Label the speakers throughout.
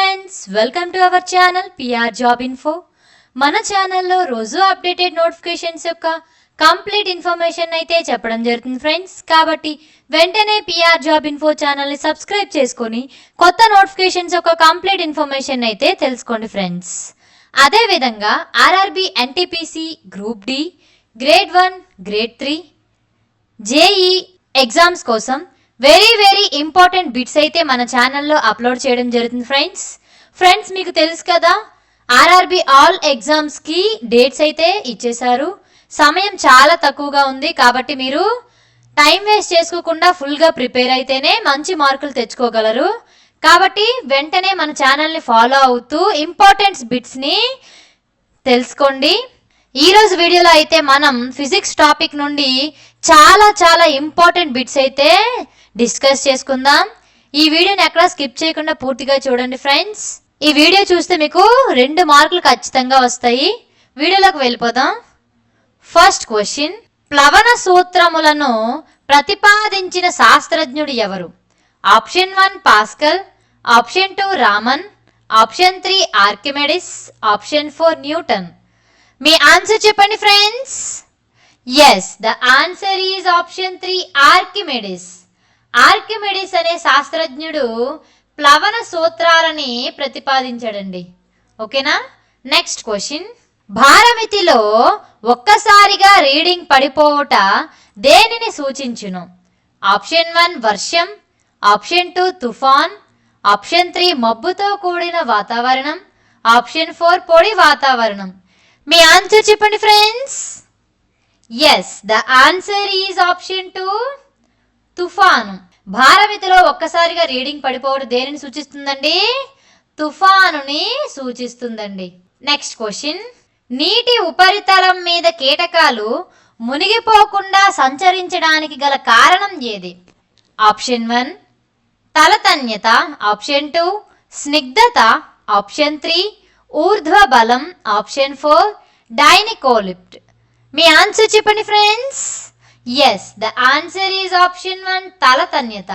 Speaker 1: Friends, welcome to our channel PR job info. మన ఛానల్లో రోజు అప్డేటెడ్ నోటిఫికేషన్స్ యొక్క కంప్లీట్ ఇన్ఫర్మేషన్ అయితే చెప్పడం జరుగుతుంది ఫ్రెండ్స్. కాబట్టి వెంటనే పిఆర్ జాబ్ ఇన్ఫో ఛానల్ని సబ్స్క్రైబ్ చేసుకొని కొత్త నోటిఫికేషన్స్ యొక్క కంప్లీట్ ఇన్ఫర్మేషన్ అయితే తెలుసుకోండి ఫ్రెండ్స్. అదేవిధంగా RRB NTPC group D, grade 1, grade 3, JE exams కోసం వెరీ ఇంపార్టెంట్ బిట్స్ అయితే మన ఛానల్లో అప్లోడ్ చేయడం జరుగుతుంది ఫ్రెండ్స్. మీకు తెలుసు కదా, ఆర్ఆర్బి ఆల్ ఎగ్జామ్స్కి డేట్స్ అయితే ఇచ్చేశారు. సమయం చాలా తక్కువగా ఉంది కాబట్టి మీరు టైం వేస్ట్ చేసుకోకుండా ఫుల్గా ప్రిపేర్ అయితేనే మంచి మార్కులు తెచ్చుకోగలరు. కాబట్టి వెంటనే మన ఛానల్ని ఫాలో అవుతూ ఇంపార్టెంట్ బిట్స్ని తెలుసుకోండి. ఈరోజు వీడియోలో అయితే మనం ఫిజిక్స్ టాపిక్ నుండి చాలా ఇంపార్టెంట్ బిట్స్ అయితే డిస్కస్ చేసుకుందాం. ఈ వీడియోని ఎక్కడ స్కిప్ చేయకుండా పూర్తిగా చూడండి ఫ్రెండ్స్. ఈ వీడియో చూస్తే మీకు 2 మార్కులు ఖచ్చితంగా వస్తాయి. వీడియోలోకి వెళ్ళిపోదాం. ఫస్ట్ క్వశ్చన్, ప్లవన సూత్రములను ప్రతిపాదించిన శాస్త్రజ్ఞుడు ఎవరు? Option 1 Pascal, option 2 Raman, option 3 Archimedes, option 4 Newton. మీ ఆన్సర్ చెప్పండి friends. Yes, the answer is option 3 Archimedes. Archimedes అనే శాస్త్రజ్ఞుడు ప్లవన సూత్రాలని ప్రతిపాదించాడండి. ఓకేనా? నెక్స్ట్ క్వశ్చన్, భారమితిలో ఒక్కసారిగా రీడింగ్ పడిపోవుట దేనిని సూచించును? ఆప్షన్ 1 వర్షం, ఆప్షన్ 2 తుఫాన్, ఆప్షన్ 3 మబ్బుతో కూడిన వాతావరణం, ఆప్షన్ 4 పొడి వాతావరణం. మీ ఆన్సర్ చెప్పండి friends. Yes, the answer is option 2 తుఫాను. భారమితిలో ఒక్కసారిగా రీడింగ్ పడిపోవడం దేనిని సూచిస్తుందండి? తుఫానుని సూచిస్తుందండి. నెక్స్ట్ క్వశ్చన్, నీటి ఉపరితలం మీద కీటకాలు మునిగిపోకుండా సంచరించడానికి గల కారణం ఏది? ఆప్షన్ 1 తలతన్యత, ఆప్షన్ 2 స్నిగ్ధత, ఆప్షన్ 3 ఊర్ధ్వ బలం, ఆప్షన్ 4 డైనికోలిప్ట్. మీ ఆన్సర్ చెప్పండి friends. Yes, the answer is option 1 తలతన్యత.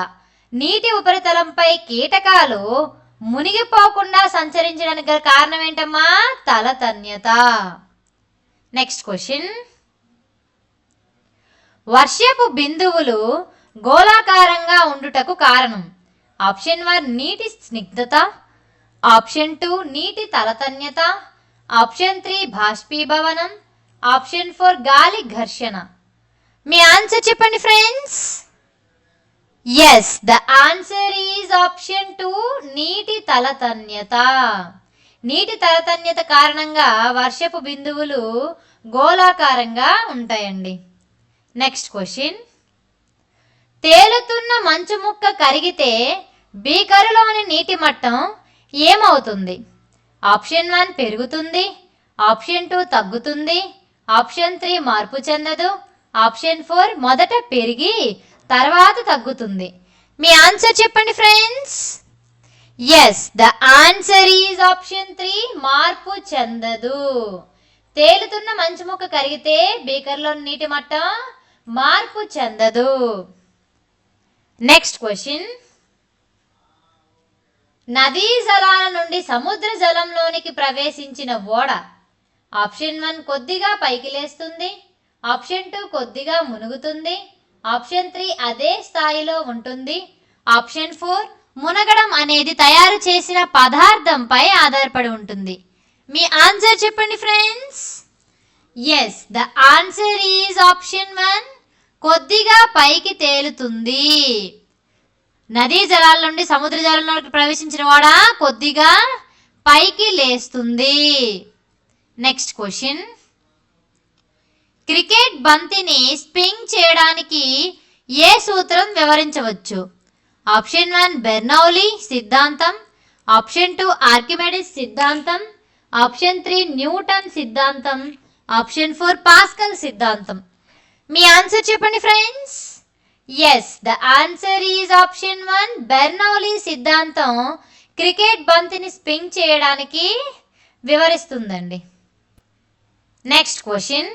Speaker 1: నీటి ఉపరితలంపై కీటకాలు మునిగిపోకుండా సంచరించడానికి గల కారణం ఏంటమ్మా? తలతన్యత. నెక్స్ట్ క్వశ్చన్, వర్షపు బిందువులు గోళాకారంగా ఉండుటకు కారణం? ఆప్షన్ 1 నీటి స్నిగ్ధత, ఆప్షన్ 2 నీటి తలతన్యత, ఆప్షన్ 3 బాష్పీభవనం, ఆప్షన్ 4 గాలి ఘర్షణ. మీ ఆన్సర్ చెప్పండి friends. Yes, the answer is option 2 నీటి తలతన్యత. నీటి తలతన్యత కారణంగా వర్షపు బిందువులు గోళాకారంగా ఉంటాయండి. నెక్స్ట్ క్వశ్చన్, తేలుతున్న మంచు ముక్క కరిగితే బీకరులోని నీటి మట్టం ఏమవుతుంది? ఆప్షన్ 1 పెరుగుతుంది, ఆప్షన్ 2 తగ్గుతుంది, ఆప్షన్ 3 మార్పు చెందదు, ఆప్షన్ 4 మొదట పెరిగి తర్వాత తగ్గుతుంది. మీ ఆన్సర్ చెప్పండి friends. Yes, the answer is option 3 మార్పు చెందదు. తేలుతున్న మంచు ముక్క కరిగితే బీకర్లో నీటి మట్టం మార్పు చెందదు. నెక్స్ట్ క్వశ్చన్, నదీ జలాల నుండి సముద్ర జలంలోనికి ప్రవేశించిన ఓడ ఆప్షన్ 1 కొద్దిగా పైకి లేస్తుంది, ఆప్షన్ 2 కొద్దిగా మునుగుతుంది, ఆప్షన్ 3 అదే స్థాయిలో ఉంటుంది, ఆప్షన్ 4 మునగడం అనేది తయారు చేసిన పదార్థంపై ఆధారపడి ఉంటుంది. మీ ఆన్సర్ చెప్పండి friends. Yes, the answer is option 1 కొద్దిగా పైకి తేలుతుంది. నదీ జలాల నుండి సముద్ర జలంలోకి ప్రవేశించిన వాడ కొద్దిగా పైకి లేస్తుంది. నెక్స్ట్ క్వశ్చన్, క్రికెట్ బంతిని స్పింగ్ చేయడానికి ఏ సూత్రం వివరించవచ్చు? ఆప్షన్ 1 బెర్నౌలీ సిద్ధాంతం, ఆప్షన్ 2 ఆర్కిమెడిస్ సిద్ధాంతం, ఆప్షన్ 3 న్యూటన్ సిద్ధాంతం, ఆప్షన్ 4 పాస్కల్ సిద్ధాంతం. మీ ఆన్సర్ చెప్పండి friends. Yes, the answer is option 1 Bernoulli సిద్ధాంతం క్రికెట్ బంతిని స్పింగ్ చేయడానికి వివరిస్తుందండి. నెక్స్ట్ క్వశ్చన్,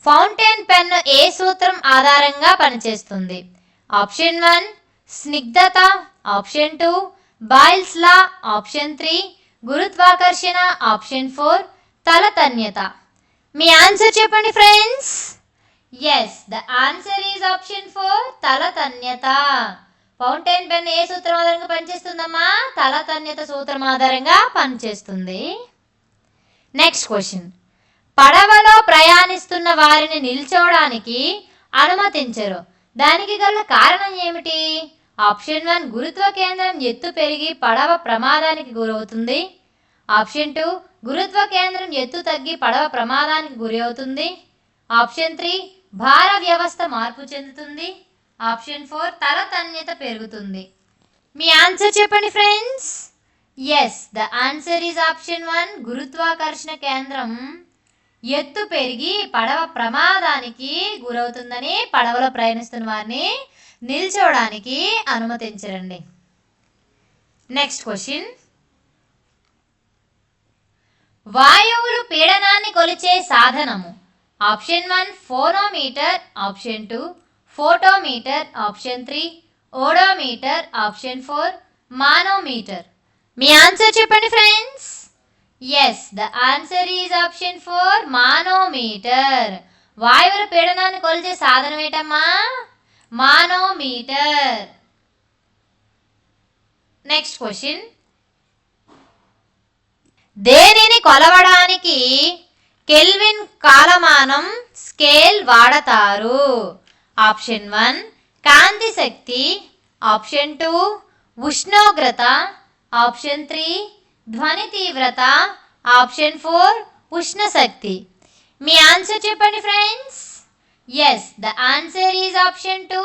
Speaker 1: ఫౌంటైన్ పెన్ ఏ సూత్రం ఆధారంగా పనిచేస్తుంది? ఆప్షన్ 1 స్నిగ్ధత, ఆప్షన్ 2 బాయిల్స్ లా ఆప్షన్ 3, గురుత్వాకర్షణ ఆప్షన్ 4, తలతన్యత. మీ ఆన్సర్ చెప్పండి friends. Yes, the answer is option 4, తలతన్యత. ఫౌంటైన్ పెన్ ఏ సూత్రం ఆధారంగా పనిచేస్తుందమ్మా? తలతన్యత సూత్రం ఆధారంగా పనిచేస్తుంది. Next question. పడవలో ప్రయాణిస్తున్న వారిని నిల్చోవడానికి అనుమతించరు, దానికి గల కారణం ఏమిటి? ఆప్షన్ 1, గురుత్వ కేంద్రం ఎత్తు పెరిగి పడవ ప్రమాదానికి గురవుతుంది. ఆప్షన్ 2, గురుత్వ కేంద్రం ఎత్తు తగ్గి పడవ ప్రమాదానికి గురి అవుతుంది. ఆప్షన్ 3, భార వ్యవస్థ మార్పు చెందుతుంది. ఆప్షన్ 4, తలతన్యత పెరుగుతుంది. మీ ఆన్సర్ చెప్పండి friends. Yes, the answer is option 1, గురుత్వాకర్షణ కేంద్రం ఎత్తు పెరిగి పడవ ప్రమాదానికి గురవుతుందని పడవలో ప్రయాణిస్తున్న వారిని నిల్చోవడానికి అనుమతించరండి. Next question. వాయువులు పీడనాన్ని కొలిచే సాధనము. Option 1, phonometer. Option 2, photometer. Option 3, odometer. Option 4, manometer. మీ ఆన్సర్ చెప్పండి friends. Yes, the answer is option 4, manometer. వాయువుల పీడనాన్ని కొలిచే సాధనం ఏంటమ్మా? మానోమీటర్. Next question. దేనిని కొలవడానికి కెల్విన్ కాలమానం స్కేల్ వాడతారు? ఆప్షన్ 1, కాంతి శక్తి. ఆప్షన్ 2, ఉష్ణోగ్రత. ఆప్షన్ 3, ధ్వని తీవ్రత. ఆప్షన్ 4, ఉష్ణ శక్తి. మీ ఆన్సర్ చెప్పండి friends. Yes, the answer is option 2,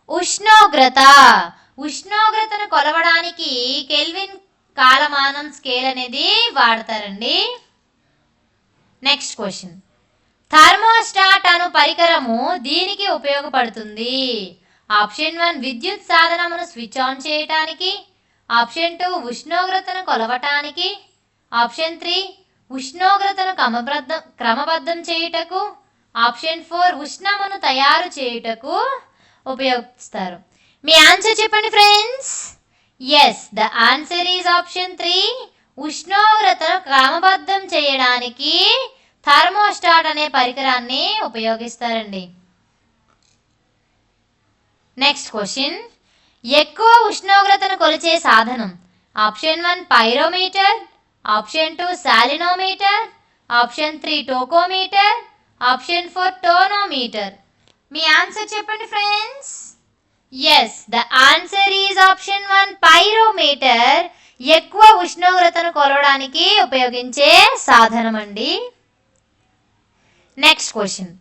Speaker 1: ఉష్ణోగ్రత. ఉష్ణోగ్రతను కొలవడానికి కెల్విన్ కాలమానం స్కేల్ అనేది వాడతారండి. Next question. థర్మోస్టాట్ అను పరికరము దీనికి ఉపయోగపడుతుంది? ఆప్షన్ 1, విద్యుత్ సాధనమును స్విచ్ ఆన్ చేయటానికి. ఆప్షన్ 2, ఉష్ణోగ్రతను కొలవటానికి. ఆప్షన్ 3, ఉష్ణోగ్రతను క్రమబద్ధం చేయుటకు. ఆప్షన్ 4, ఉష్ణమును తయారు చేయుటకు ఉపయోగిస్తారు. మీ ఆన్సర్ చెప్పండి friends. Yes, the answer is option 3, ఉష్ణోగ్రతను క్రమబద్ధం చేయడానికి థర్మోస్టాట్ అనే పరికరాన్ని ఉపయోగిస్తారండి. Next question. ఎక్కువ ఉష్ణోగ్రతను కొలిచే సాధనం. Option 1, pyrometer. Option 2, salinometer. Option 3, tachometer. Option 4, tonometer. మీ ఆన్సర్ చెప్పండి friends. Yes, the answer is option 1, pyrometer. ఎక్కువ ఉష్ణోగ్రతను కొలవడానికి ఉపయోగించే సాధనం అండి. Next question.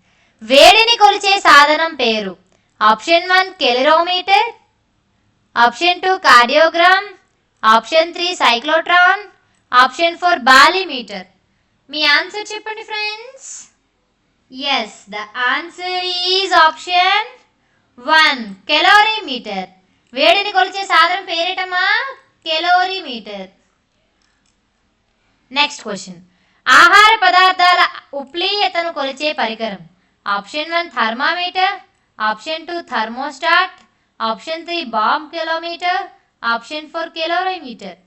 Speaker 1: వేడిని కొలిచే సాధనం పేరు. Option 1, calorimeter. Option 2, cardiogram. Option 3, cyclotron. Option 4, bolometer. మీ ఆన్సర్ చెప్పండి friends. Yes, the answer is option 1, calorimeter. వేడిని కొలిచే సాధనం పేరేటమ్మా? కెలోరీమీటర్. Next question. ఆహార పదార్థాల ఉప్లీయతను కొలిచే పరికరం. Option 1, thermometer. Option 2, thermostat. Option 3, bomb calorimeter. Option 4, calorimeter.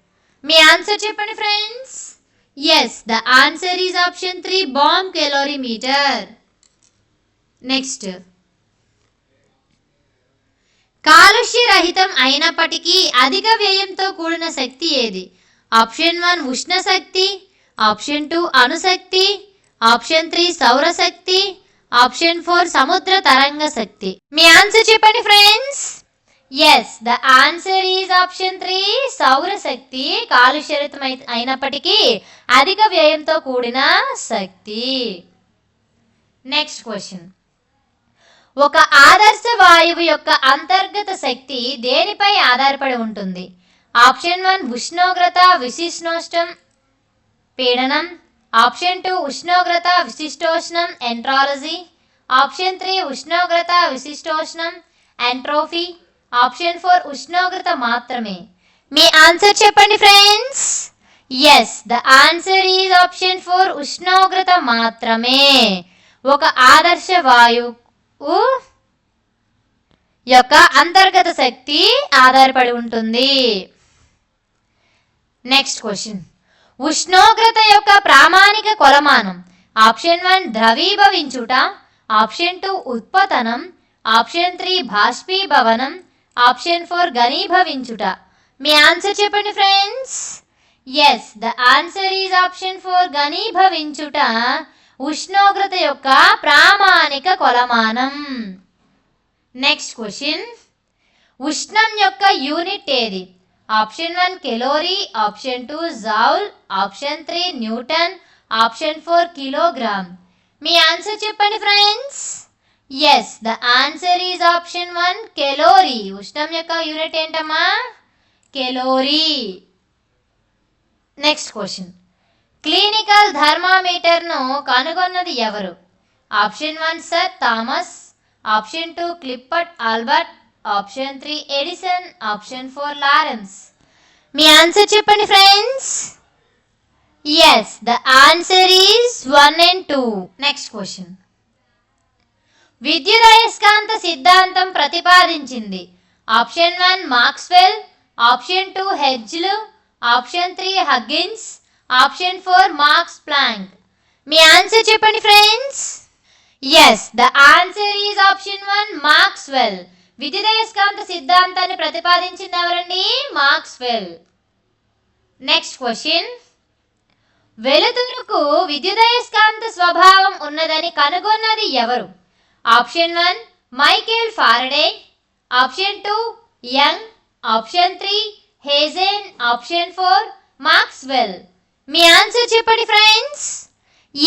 Speaker 1: మీ ఆన్సర్ చెప్పండి friends. Yes, the answer is option 3, bomb calorimeter. Next. కాలుష్య రహితం అయినప్పటికీ అధిక వ్యయంతో కూడిన శక్తి ఏది? ఆప్షన్ 1, ఉష్ణ శక్తి. ఆప్షన్ 2, అణుశక్తి. ఆప్షన్ 3, సౌరశక్తి. ఆప్షన్ 4, సముద్ర తరంగ శక్తి. మీ ఆన్సర్ చెప్పండి friends. Yes, the answer is option 3, సౌరశక్తి. కాలుష్యరహితం అయినప్పటికీ అధిక వ్యయంతో కూడిన శక్తి. Next question. ఒక ఆదర్శ వాయువు యొక్క అంతర్గత శక్తి దేనిపై ఆధారపడి ఉంటుంది? ఆప్షన్ 1, ఉష్ణోగ్రత విశిష్టోష్ణం పీడనం. ఆప్షన్ 2, ఉష్ణోగ్రత విశిష్టోష్ణం ఎంట్రాలజీ. ఆప్షన్ 3, ఉష్ణోగ్రత విశిష్టోష్ణం ఎంట్రోఫీ. ఆప్షన్ 4, ఉష్ణోగ్రత మాత్రమే. మీ ఆన్సర్ చెప్పండి friends. Yes, the answer is option 4, ఉష్ణోగ్రత మాత్రమే. ఒక ఆదర్శ వాయువు యొక్క అంతర్గత శక్తి ఆధారపడి ఉంటుంది. నెక్స్ట్ క్వశ్చన్, ఉష్ణోగ్రత యొక్క ప్రామాణిక కొలమానం. ఆప్షన్ 1 ద్రవీభవించుట, ఆప్షన్ 2 ఉత్పతనం, ఆప్షన్ 3 బాష్పీభవనం, ఆప్షన్ 4 ఘనీభవించుట. మీ ఆన్సర్ చెప్పండి friends. Yes, the answer is option 4 ఘనీభవించుట ఉష్ణోగ్రత యొక్క ప్రామాణిక కొలమానం. నెక్స్ట్ క్వశ్చన్, ఉష్ణం యొక్క యూనిట్ ఏది? Option 1 calorie, option 2 joule, option 3 Newton, option 4 kilogram. మీ ఆన్సర్ చెప్పండి friends. Yes, the answer is option 1 calorie. ఉష్ణం యొక్క యూనిట్ ఏంటమ్మా? కెలోరీ. నెక్స్ట్ క్వశ్చన్, క్లినికల్ థర్మామీటర్ను కనుగొన్నది ఎవరు? Option 1 sir Thomas, option 2 Clifford Albert, option 3 Edison, option 4 Lawrence. మీ answer చెప్పండి friends. Yes, the answer is 1 and 2. Next question, విద్యుదయస్కాంత సిద్ధాంతం ప్రతిపాదించింది. ఆప్షన్ 1 మాక్స్వెల్, ఆప్షన్ 2 హెడ్జ్ల్, option 3 Huygens, option 4 Max Planck. మీ ఆన్సర్ చెప్పండి friends. Yes, the answer is option 1 Maxwell. విద్యుదయస్కాంత సిద్ధాంతాన్ని ప్రతిపాదించింది ఎవరండి? మాక్స్వెల్. నెక్స్ట్ క్వశ్చన్, వెలుతురుకు విద్యుదయస్కాంత స్వభావం ఉన్నదని కనుగొన్నది ఎవరు? Option 1 Michael Faraday, option 2 Young, option 3 Huygens, option 4 Maxwell. మీ ఆన్సర్ చెప్పండి friends.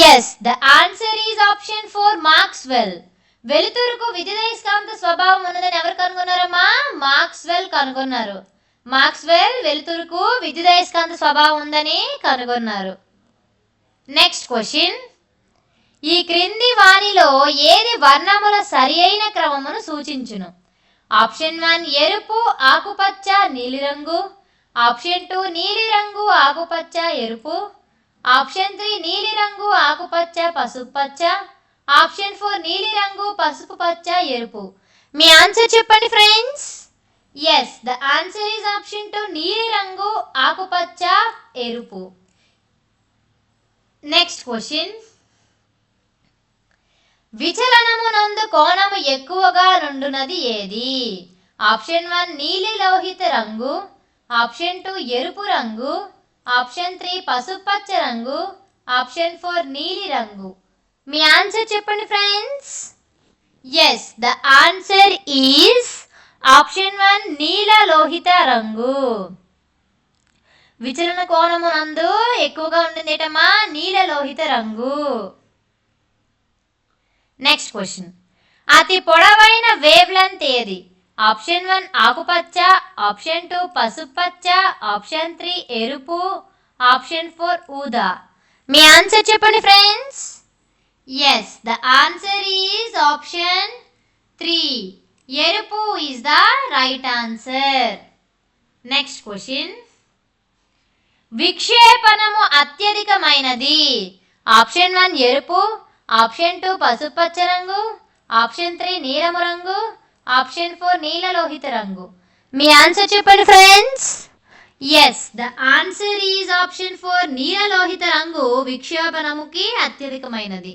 Speaker 1: Yes, the answer is option 4 Maxwell. వెలుతురుకు విద్యుదయస్కాంత స్వభావం ఉన్నదని ఎవరు కనుగొన్నారమ్మా? మాక్స్వెల్ కనుగొన్నారు. మాక్స్వెల్ వెలుతురుకు విద్యుదయస్కాంత స్వభావం ఉందని కనుగొన్నారు. నెక్స్ట్ క్వశ్చన్, ఈ క్రింది వానిలో ఏది వర్ణముల సరి అయిన క్రమమును సూచించును? ఆప్షన్ 1 ఎరుపు, ఆకుపచ్చ, నీలిరంగు, ఆప్షన్ 2 నీలిరంగు, ఆకుపచ్చ, ఎరుపు, ఆప్షన్ 3 నీలిరంగు, ఆకుపచ్చ, పసుపుపచ్చ, ఆప్షన్ 4 నీలిరంగు, పసుపు పచ్చ, ఎరుపు. మీ ఆన్సర్ చెప్పండి friends. Yes, the answer is option 2 నీలిరంగు, ఆకుపచ్చ, ఎరుపు. నెక్స్ట్ క్వశ్చన్, విచలనమునందు కోణము ఎక్కువగా నుండునది ఏది? ఆప్షన్ 1 నీలి లోహిత రంగు, ఆప్షన్ 2 ఎరుపు రంగు, ఆప్షన్ 3 పసుపచ్చ రంగు, ఆప్షన్ 4 నీలి రంగు. మీ ఆన్సర్ చెప్పండి friends. Yes, the answer is option 1 నీల లోహిత రంగు. విచలన కోణము నందు ఎక్కువగా ఉంటుంది ఏటమ్మా? నీల లోహిత రంగు. నెక్స్ట్ క్వశ్చన్, అతి పొడవైన వేవ్ లెంత్ ఏది? ఆప్షన్ 1 ఆకుపచ్చ, ఆప్షన్ 2 పసుపచ్చ, ఆప్షన్ 3 ఎరుపు, ఆప్షన్ 4 ఊదా. మీ ఆన్సర్ చెప్పండి friends. Yes, the answer is option 3 ఎరుపు is the right answer. Next question, విక్షేపణము అత్యధికమైనది. ఆప్షన్ 1 ఎరుపు, ఆప్షన్ 2 పసుపచ్చ రంగు, ఆప్షన్ 3 నీలము రంగు, ఆప్షన్ 4 నీల లోహిత రంగు. మీ ఆన్సర్ చెప్పండి friends. Yes, the answer is option 4 నీల లోహిత రంగు విక్షేపణముకి అత్యధికమైనది.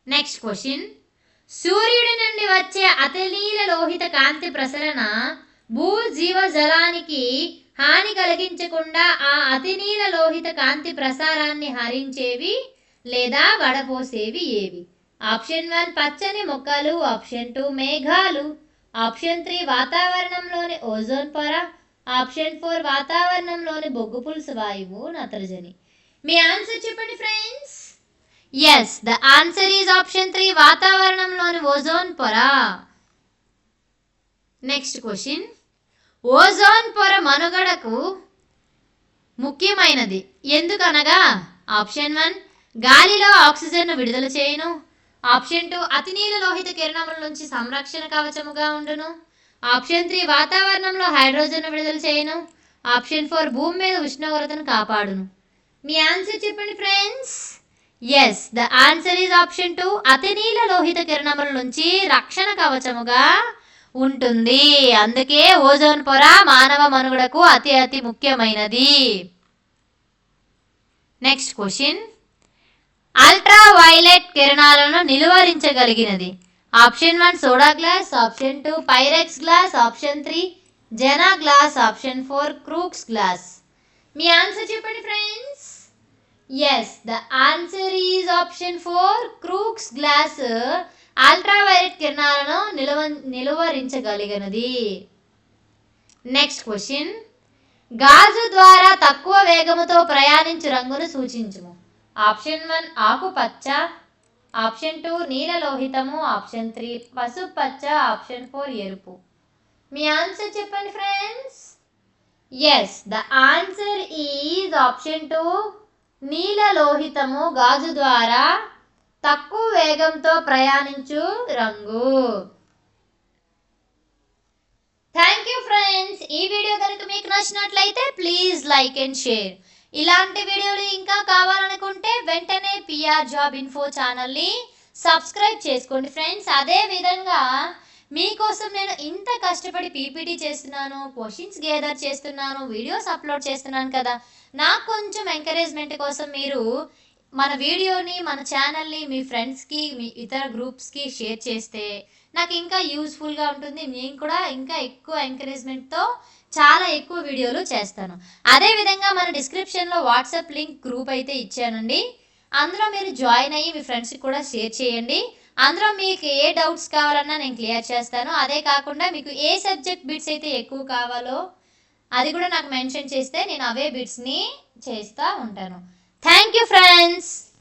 Speaker 1: నెక్స్ట్ క్వశ్చన్, సూర్యుడి నుండి వచ్చే అతినీల లోహిత కాంతి ప్రసరణ భూజీవజలానికి హాని కలిగించకుండా ఆ అతినీల లోహిత కాంతి ప్రసారాన్ని హరించేవి లేదా వడపోసేవి ఏవి? ఆప్షన్ 1 పచ్చని మొక్కలు, ఆప్షన్ 2 మేఘాలు, ఆప్షన్ 3 వాతావరణంలోని ఓజోన్ పొర, ఆప్షన్ 4 వాతావరణంలోని బొగ్గు పులుసు వాయువు నత్రజని. మీ ఆన్సర్ చెప్పండి friends. Yes, the answer is option 3 వాతావరణంలోని ఓజోన్ పొర. నెక్స్ట్ క్వశ్చన్, ఓజోన్ పొర మనుగడకు ముఖ్యమైనది ఎందుకనగా? ఆప్షన్ 1 గాలిలో ఆక్సిజన్ను విడుదల చేయును, ఆప్షన్ 2 అతినీల లోహిత కిరణముల నుంచి సంరక్షణ కవచముగా ఉండును, ఆప్షన్ 3 వాతావరణంలో హైడ్రోజన్ను విడుదల చేయును, ఆప్షన్ 4 భూమి మీద ఉష్ణోగ్రతను కాపాడును. మీ ఆన్సర్ చెప్పండి friends. Yes, the answer is option 2 అతినీల లోహిత కిరణముల నుంచి రక్షణ కవచముగా ఉంటుంది. అందుకే ఓజోన్ పొర మానవ మనుగడకు అతి ముఖ్యమైనది. నెక్స్ట్ క్వశ్చన్, అల్ట్రా వైలెట్ కిరణాలను నిలువరించగలిగినది. Option 1 soda glass, option 2 Pyrex glass, option 3 Jena glass, option 4 Crookes glass. మీ ఆన్సర్ చెప్పండి friends. Yes, the answer is option 4 Crookes glass ultra violet కిరణాలను నిలువరించగలిగినది. నెక్స్ట్ క్వశ్చన్, గాజు ద్వారా తక్కువ వేగముతో ప్రయాణించు రంగును సూచించుము. ఆప్షన్ 1 ఆకుపచ్చ, ఆప్షన్ 2 నీలలోహితము, ఆప్షన్ 3 పసుపు పచ్చ, ఆప్షన్ 4 ఎరుపు. మీ ఆన్సర్ చెప్పండి friends. Yes, the answer is option 2 నీలలోహితము గాజు ద్వారా తక్కువ వేగంతో ప్రయాణించు రంగు. Thank you friends. ఈ వీడియో కనుక మీకు నచ్చినట్లయితే ప్లీజ్ లైక్ అండ్ షేర్. ఇలాంటి వీడియోలు ఇంకా కావాలనుకుంటే వెంటనే పిఆర్ జాబ్ ఇన్ఫో ఛానల్ని సబ్స్క్రైబ్ చేసుకోండి ఫ్రెండ్స్. అదే విధంగా మీకోసం నేను ఇంత కష్టపడి పీపీటీ చేస్తున్నాను, క్వశ్చన్స్ గ్యాదర్ చేస్తున్నాను, వీడియోస్ అప్లోడ్ చేస్తున్నాను కదా, నాకు కొంచెం ఎంకరేజ్మెంట్ కోసం మీరు మన వీడియోని, మన ఛానల్ని మీ ఫ్రెండ్స్కి, మీ ఇతర గ్రూప్స్కి షేర్ చేస్తే నాకు ఇంకా యూస్ఫుల్గా ఉంటుంది. నేను కూడా ఇంకా ఎక్కువ ఎంకరేజ్మెంట్తో చాలా ఎక్కువ వీడియోలు చేస్తాను. అదేవిధంగా మన డిస్క్రిప్షన్లో వాట్సాప్ లింక్ గ్రూప్ అయితే ఇచ్చానండి. అందులో మీరు జాయిన్ అయ్యి మీ ఫ్రెండ్స్కి కూడా షేర్ చేయండి. అందులో మీకు ఏ డౌట్స్ కావాలన్నా నేను క్లియర్ చేస్తాను. అదే కాకుండా మీకు ఏ సబ్జెక్ట్ బిట్స్ అయితే ఎక్కువ కావాలో అది కూడా నాకు మెన్షన్ చేస్తే నేను అవే బిట్స్ని చేస్తూ ఉంటాను. Thank you friends.